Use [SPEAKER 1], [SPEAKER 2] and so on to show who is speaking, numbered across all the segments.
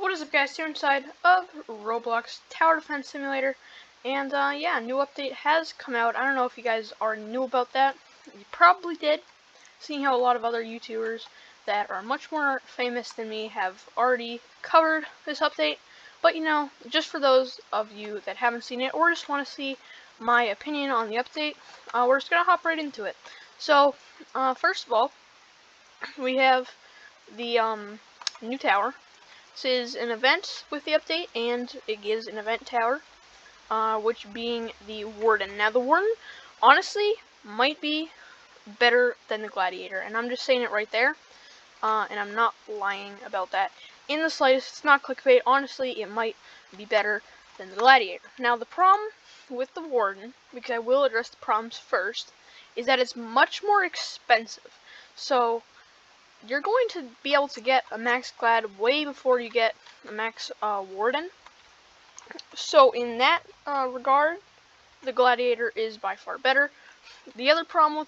[SPEAKER 1] What is up, guys? Here inside of Roblox Tower Defense Simulator, and yeah, new update has come out. I don't know if you guys already knew about that. You probably did, seeing how a lot of other YouTubers that are much more famous than me have already covered this update. But you know, just for those of you that haven't seen it or just want to see my opinion on the update, we're just gonna hop right into it. So, first of all, we have the new tower. This is an event with the update, and it gives an event tower, which being the Warden. Now, the Warden, honestly, might be better than the Gladiator, and I'm just saying it right there, and I'm not lying about that in the slightest. It's not clickbait. Honestly, it might be better than the Gladiator. Now, the problem with the Warden, because I will address the problems first, is that it's much more expensive. So, you're going to be able to get a max Glad way before you get a max Warden. So in that regard, the Gladiator is by far better. The other problem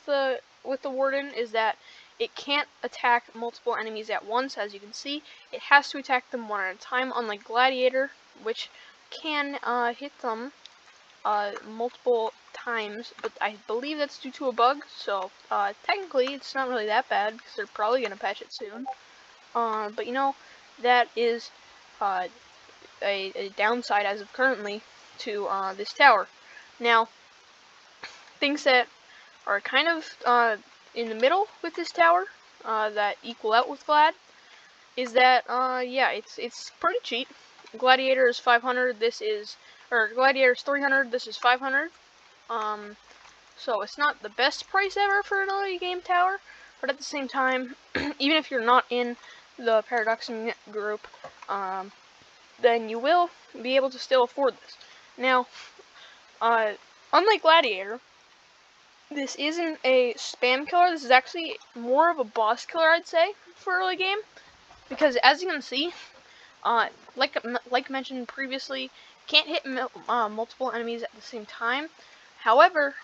[SPEAKER 1] with the Warden is that it can't attack multiple enemies at once. As you can see, it has to attack them one at a time, unlike Gladiator, which can hit them multiple times, but I believe that's due to a bug, so technically it's not really that bad because they're probably going to patch it soon. But you know, that is a downside as of currently to this tower. Now, things that are kind of in the middle with this tower that equal out with Glad is that yeah, it's pretty cheap. Gladiator is 500. Gladiator is 300. This is 500. So it's not the best price ever for an early game tower, but at the same time, even if you're not in the Paradoxing group, then you will be able to still afford this. Now, unlike Gladiator, this isn't a spam killer. This is actually more of a boss killer, I'd say, for early game, because as you can see, like mentioned previously, can't hit multiple enemies at the same time. However,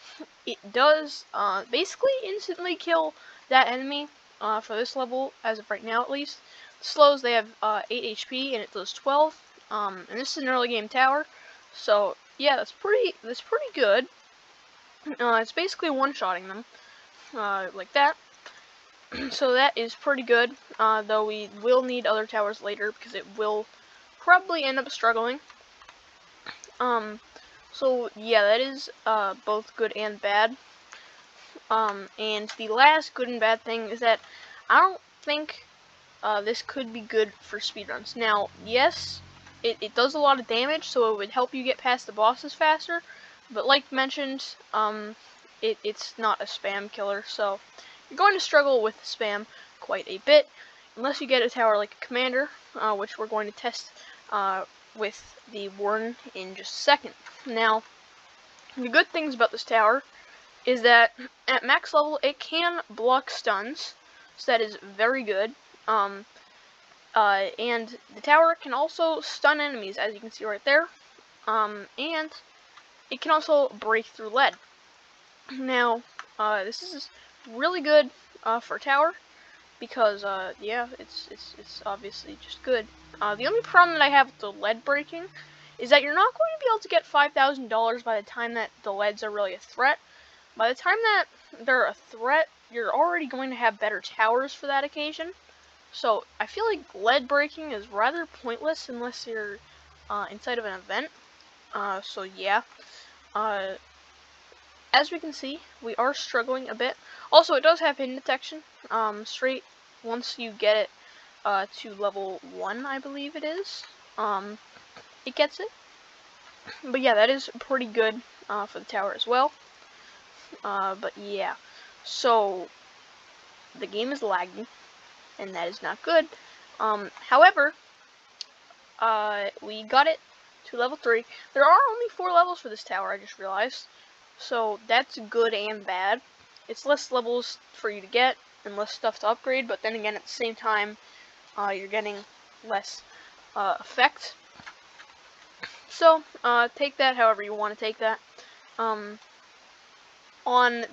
[SPEAKER 1] it does basically instantly kill that enemy for this level, as of right now at least. Slows, they have 8 HP and it does 12. And this is an early game tower, so yeah, that's pretty good. It's basically one-shotting them like that. So that is pretty good, though we will need other towers later because it will probably end up struggling. So yeah, that is both good and bad. And the last good and bad thing is that I don't think this could be good for speedruns. Now, yes, it does a lot of damage, so it would help you get past the bosses faster, but like mentioned, it's not a spam killer, so you're going to struggle with spam quite a bit, unless you get a tower like a Commander, which we're going to test with the Warden in just a second. Now, the good things about this tower is that at max level it can block stuns, so that is very good. And the tower can also stun enemies, as you can see right there. And it can also break through lead. Now, this is really good for a tower because yeah, it's obviously just good. The only problem that I have with the lead breaking is that you're not going to be able to get $5,000 by the time that the leads are really a threat. By the time that they're a threat, you're already going to have better towers for that occasion. So I feel like lead breaking is rather pointless unless you're inside of an event. So yeah. As we can see, we are struggling a bit. Also, it does have hidden detection. Straight once you get it to level 1, I believe it is. It gets it. But yeah, that is pretty good for the tower as well. But yeah, so the game is lagging, and that is not good. However, we got it to level 3. There are only 4 levels for this tower, I just realized. So that's good and bad. It's less levels for you to get and less stuff to upgrade, but then again, at the same time, you're getting less effect. So, take that however you want to take that. On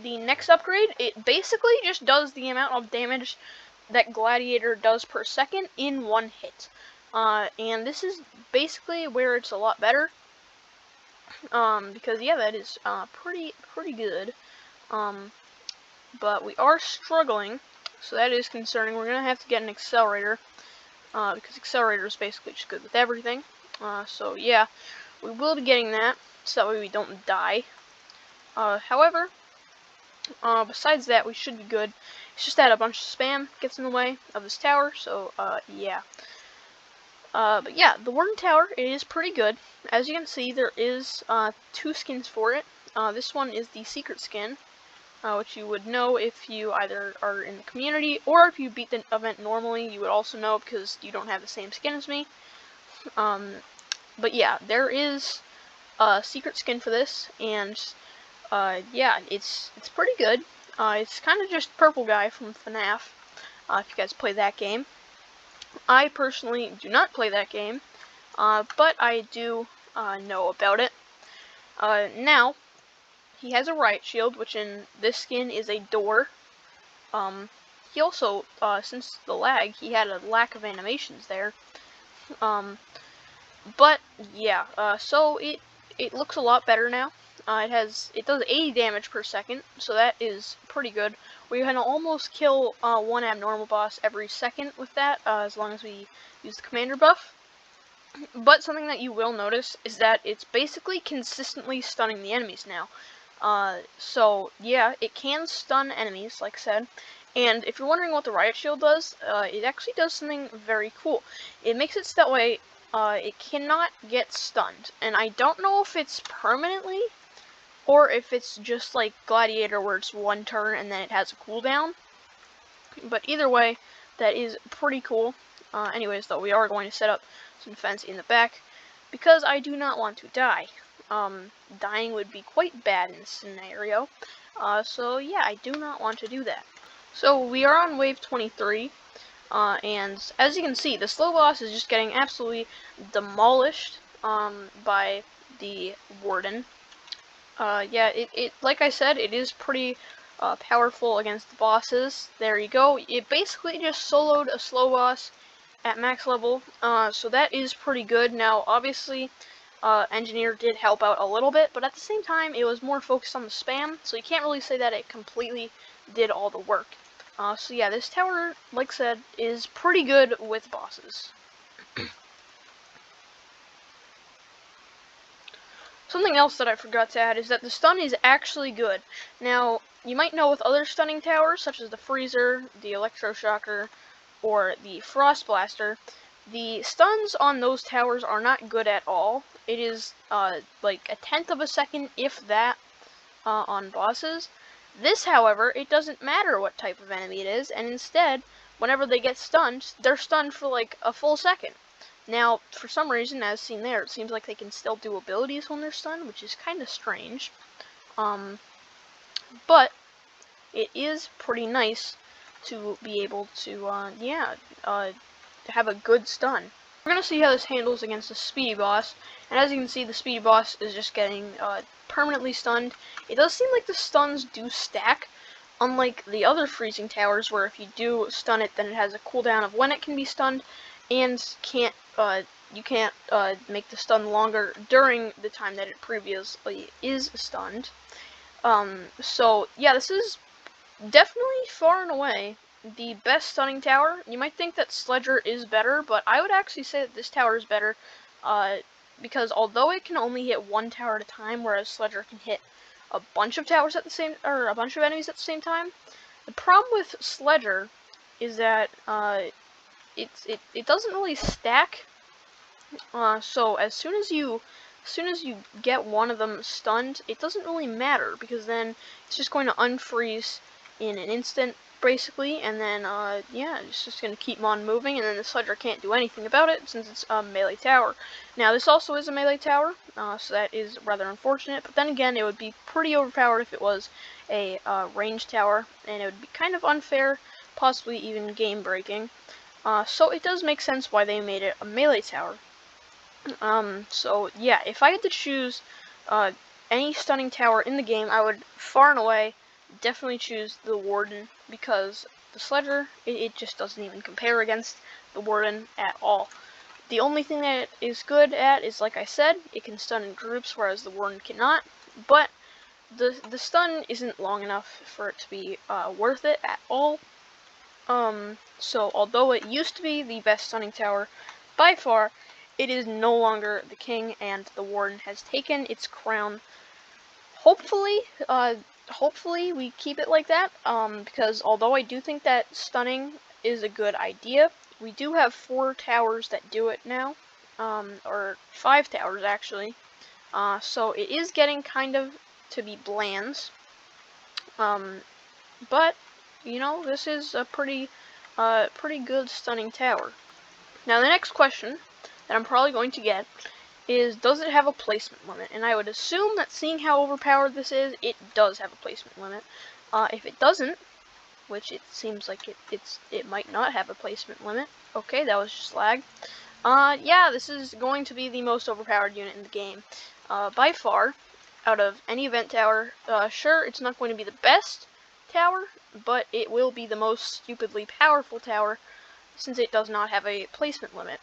[SPEAKER 1] the next upgrade, it basically just does the amount of damage that Gladiator does per second in one hit. and this is basically where it's a lot better, because yeah, that is pretty good. But we are struggling, so that is concerning. We're gonna have to get an accelerator, because accelerator is basically just good with everything. So yeah, we will be getting that, so that way we don't die. However, besides that, we should be good. It's just that a bunch of spam gets in the way of this tower, so yeah. But yeah, the Warden Tower, it is pretty good. As you can see, there is 2 skins for it. This one is the secret skin, which you would know if you either are in the community, or if you beat the event normally, you would also know because you don't have the same skin as me. But yeah, there is a secret skin for this, and yeah, it's pretty good. It's kind of just purple guy from FNAF, if you guys play that game. I personally do not play that game, but I do know about it. Now, he has a riot shield, which in this skin is a door. He also, since the lag, he had a lack of animations there. But yeah, so it looks a lot better now. It does 80 damage per second, so that is pretty good. We can almost kill one abnormal boss every second with that, as long as we use the commander buff. But something that you will notice is that it's basically consistently stunning the enemies now. So yeah, it can stun enemies, like I said. And if you're wondering what the riot shield does, it actually does something very cool. It makes it so that way it cannot get stunned. And I don't know if it's permanently, or if it's just like Gladiator where it's 1 turn and then it has a cooldown. But either way, that is pretty cool. Anyways, though, we are going to set up some defense in the back, because I do not want to die. Dying would be quite bad in this scenario. So yeah, I do not want to do that. So we are on wave 23, and as you can see, the slow boss is just getting absolutely demolished by the Warden. Yeah, it like I said, it is pretty powerful against the bosses. There you go. It basically just soloed a slow boss at max level, so that is pretty good. Now, obviously, Engineer did help out a little bit, but at the same time, it was more focused on the spam, so you can't really say that it completely did all the work. So yeah, this tower, like I said, is pretty good with bosses. Something else that I forgot to add is that the stun is actually good. Now, you might know with other stunning towers, such as the Freezer, the Electroshocker, or the Frost Blaster, the stuns on those towers are not good at all. It is like 1/10 of a second, if that, on bosses. This, however, it doesn't matter what type of enemy it is, and instead, whenever they get stunned, they're stunned for like a full second. Now, for some reason, as seen there, it seems like they can still do abilities when they're stunned, which is kind of strange. But it is pretty nice to be able to, yeah, have a good stun. We're going to see how this handles against the speedy boss, and as you can see, the speedy boss is just getting permanently stunned. It does seem like the stuns do stack, unlike the other freezing towers, where if you do stun it, then it has a cooldown of when it can be stunned, and you can't make the stun longer during the time that it previously is stunned. So yeah, this is definitely far and away the best stunning tower. You might think that Sledger is better, but I would actually say that this tower is better, because although it can only hit 1 tower at a time, whereas Sledger can hit a bunch of towers at the same, or a bunch of enemies at the same time, the problem with Sledger is that it doesn't really stack. So as soon as you get one of them stunned, it doesn't really matter, because then it's just going to unfreeze in an instant, basically, and then yeah, it's just going to keep on moving, and then the Sledger can't do anything about it since it's a melee tower. Now, this also is a melee tower, so that is rather unfortunate, but then again, it would be pretty overpowered if it was a ranged tower, and it would be kind of unfair, possibly even game-breaking. So it does make sense why they made it a melee tower. So yeah, if I had to choose any stunning tower in the game, I would far and away definitely choose the Warden, because the Sledger, it just doesn't even compare against the Warden at all. The only thing that it is good at is, like I said, it can stun in groups, whereas the Warden cannot. But the stun isn't long enough for it to be worth it at all. So although it used to be the best stunning tower by far, it is no longer the king, and the Warden has taken its crown. Hopefully, we keep it like that, because although I do think that stunning is a good idea, we do have 4 towers that do it now, or 5 towers actually, so it is getting kind of to be bland, but, you know, this is a pretty good stunning tower. Now the next question that I'm probably going to get is, does it have a placement limit? And I would assume that, seeing how overpowered this is, it does have a placement limit. If it doesn't, which it seems like it might not have a placement limit. Okay, that was just lag. Yeah, this is going to be the most overpowered unit in the game, by far, out of any event tower. Sure, it's not going to be the best tower, but it will be the most stupidly powerful tower, since it does not have a placement limit.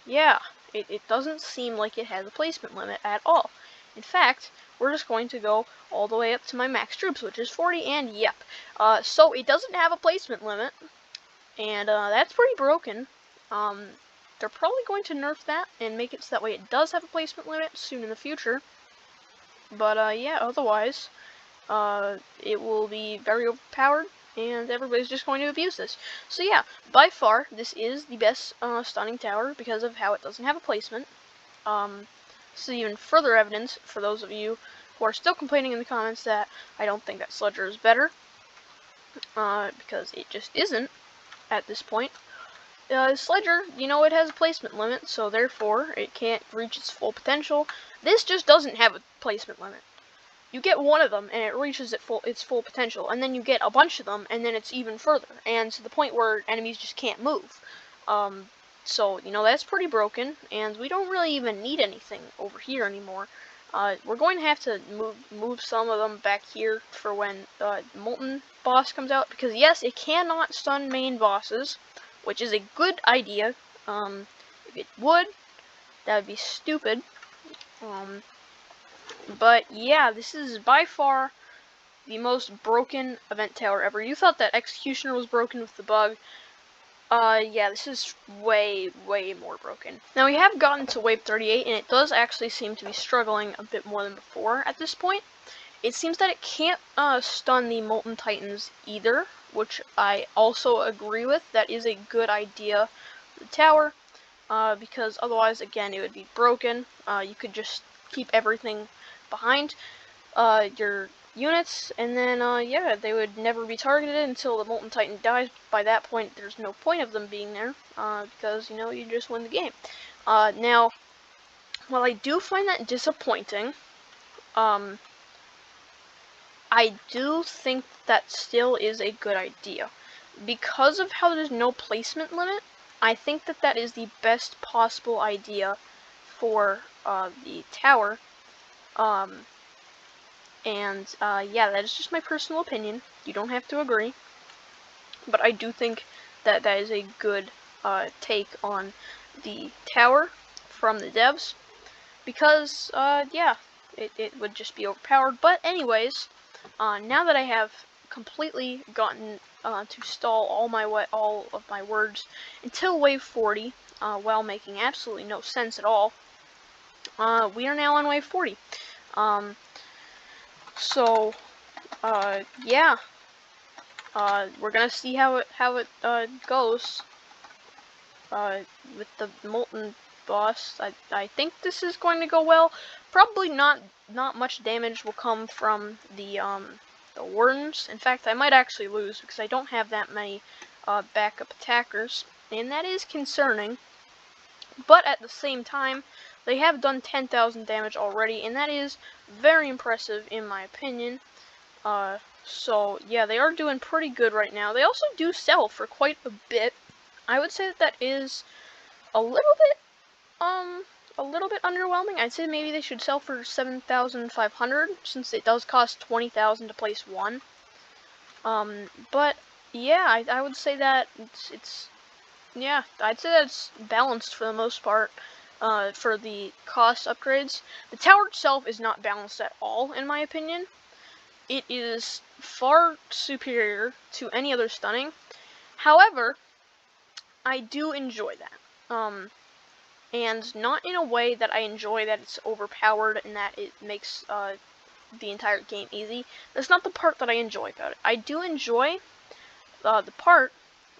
[SPEAKER 1] Yeah, it doesn't seem like it has a placement limit at all. In fact, we're just going to go all the way up to my max troops, which is 40, and yep. So it doesn't have a placement limit, and that's pretty broken. They're probably going to nerf that and make it so that way it does have a placement limit soon in the future. But yeah, otherwise, it will be very overpowered, and everybody's just going to abuse this. So yeah, by far, this is the best stunning tower because of how it doesn't have a placement. So even further evidence for those of you who are still complaining in the comments that I don't think that Sledger is better, because it just isn't at this point. Sledger, you know, it has a placement limit, so therefore it can't reach its full potential. This just doesn't have a placement limit. You get one of them and it reaches its full potential, and then you get a bunch of them and then it's even further, and to the point where enemies just can't move. So, you know, that's pretty broken, and we don't really even need anything over here anymore. We're going to have to move some of them back here for when the Molten boss comes out, because yes, it cannot stun main bosses, which is a good idea. If it would, that would be stupid. But yeah, this is by far the most broken event tower ever. You thought that Executioner was broken with the bug. Yeah, this is way, way more broken. Now, we have gotten to wave 38, and it does actually seem to be struggling a bit more than before at this point. It seems that it can't stun the Molten Titans either, which I also agree with. That is a good idea for the tower, because otherwise, again, it would be broken. You could just keep everything behind your units, and then yeah, they would never be targeted until the Molten Titan dies. By that point, there's no point of them being there, because, you know, you just win the game. Now, while I do find that disappointing, I do think that still is a good idea. Because of how there's no placement limit, I think that that is the best possible idea for the tower. Yeah, that is just my personal opinion. You don't have to agree. But I do think that that is a good take on the tower from the devs. Because, yeah, it would just be overpowered. But anyways, now that I have completely gotten to stall all of my words until wave 40, while making absolutely no sense at all, we are now on wave 40. So, yeah, we're gonna see how it goes with the Molten boss. I think this is going to go well. Probably not much damage will come from the Wardens. In fact, I might actually lose because I don't have that many backup attackers, and that is concerning. But at the same time, they have done 10,000 damage already, and that is very impressive in my opinion. So yeah, they are doing pretty good right now. They also do sell for quite a bit. I would say that that is a little bit underwhelming. I'd say maybe they should sell for 7,500, since it does cost 20,000 to place one. But yeah, I would say that it's Yeah, I'd say that's balanced for the most part. For the cost upgrades, the tower itself is not balanced at all, in my opinion. It is far superior to any other stunning. However, I do enjoy that. And not in a way that I enjoy that it's overpowered and that it makes the entire game easy. That's not the part that I enjoy about it. I do enjoy the part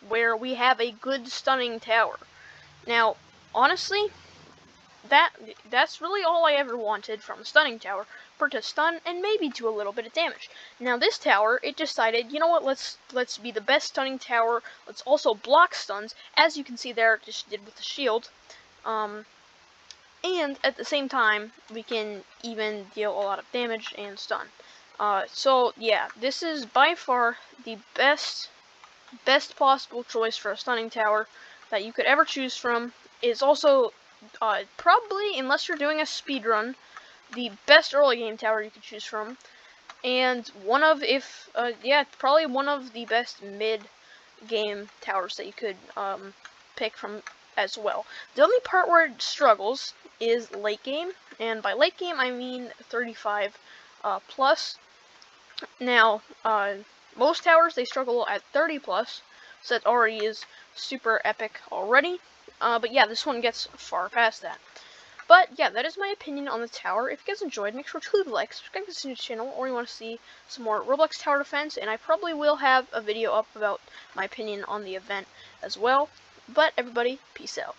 [SPEAKER 1] where we have a good stunning tower. Now, honestly, that's really all I ever wanted from a stunning tower, for it to stun and maybe do a little bit of damage. Now this tower, it decided, you know what, let's be the best stunning tower. Let's also block stuns, as you can see there, it just did with the shield. And at the same time, we can even deal a lot of damage and stun. So yeah, this is by far the best possible choice for a stunning tower that you could ever choose from. It's also probably, unless you're doing a speed run, the best early game tower you could choose from, and one of, probably one of the best mid game towers that you could pick from as well. The only part where it struggles is late game, and by late game I mean 35 plus. Now, most towers, they struggle at 30 plus, so that already is super epic already. But yeah, this one gets far past that. But yeah, that is my opinion on the tower. If you guys enjoyed, make sure to leave a like, subscribe to this new channel, or you want to see some more Roblox tower defense, and I probably will have a video up about my opinion on the event as well. But everybody, peace out.